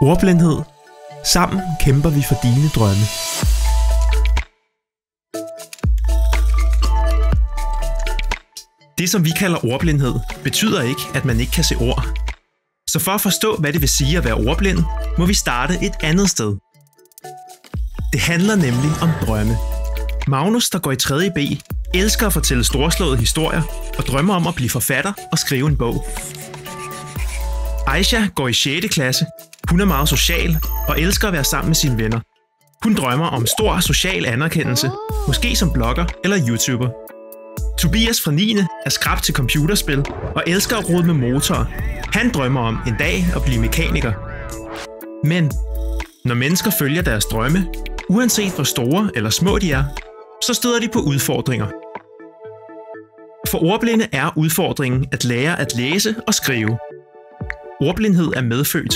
Ordblindhed. Sammen kæmper vi for dine drømme. Det, som vi kalder ordblindhed, betyder ikke, at man ikke kan se ord. Så for at forstå, hvad det vil sige at være ordblind, må vi starte et andet sted. Det handler nemlig om drømme. Magnus, der går i 3. B, elsker at fortælle storslåede historier og drømmer om at blive forfatter og skrive en bog. Aisha går i 6. klasse. Hun er meget social og elsker at være sammen med sine venner. Hun drømmer om stor social anerkendelse, måske som blogger eller YouTuber. Tobias fra 9. er skrap til computerspil og elsker at rode med motorer. Han drømmer om en dag at blive mekaniker. Men når mennesker følger deres drømme, uanset hvor store eller små de er, så støder de på udfordringer. For ordblinde er udfordringen at lære at læse og skrive. Ordblindhed er medfødt.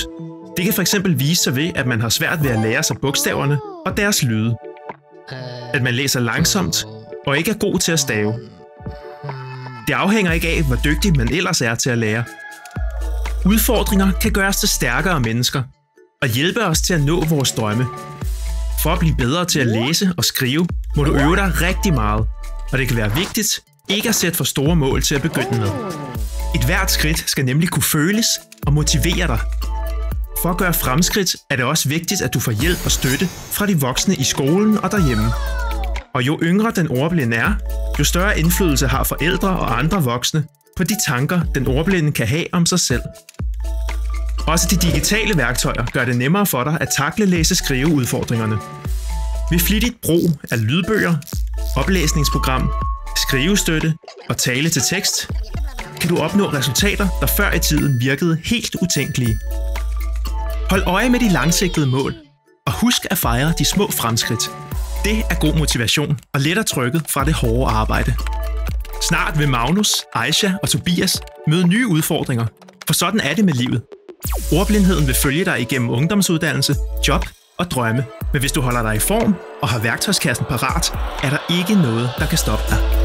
Det kan fx vise sig ved, at man har svært ved at lære sig bogstaverne og deres lyde. At man læser langsomt og ikke er god til at stave. Det afhænger ikke af, hvor dygtig man ellers er til at lære. Udfordringer kan gøre os til stærkere mennesker og hjælpe os til at nå vores drømme. For at blive bedre til at læse og skrive, må du øve dig rigtig meget, og det kan være vigtigt ikke at sætte for store mål til at begynde med. Et hvert skridt skal nemlig kunne føles og motivere dig. For at gøre fremskridt er det også vigtigt, at du får hjælp og støtte fra de voksne i skolen og derhjemme. Og jo yngre den ordblinde er, jo større indflydelse har forældre og andre voksne på de tanker, den ordblinde kan have om sig selv. Også de digitale værktøjer gør det nemmere for dig at takle læse-skrive-udfordringerne. Ved flittigt brug af lydbøger, oplæsningsprogram, skrivestøtte og tale til tekst, kan du opnå resultater, der før i tiden virkede helt utænkelige. Hold øje med de langsigtede mål, og husk at fejre de små fremskridt. Det er god motivation og letter trykket fra det hårde arbejde. Snart vil Magnus, Aisha og Tobias møde nye udfordringer, for sådan er det med livet. Ordblindheden vil følge dig igennem ungdomsuddannelse, job og drømme, men hvis du holder dig i form og har værktøjskassen parat, er der ikke noget, der kan stoppe dig.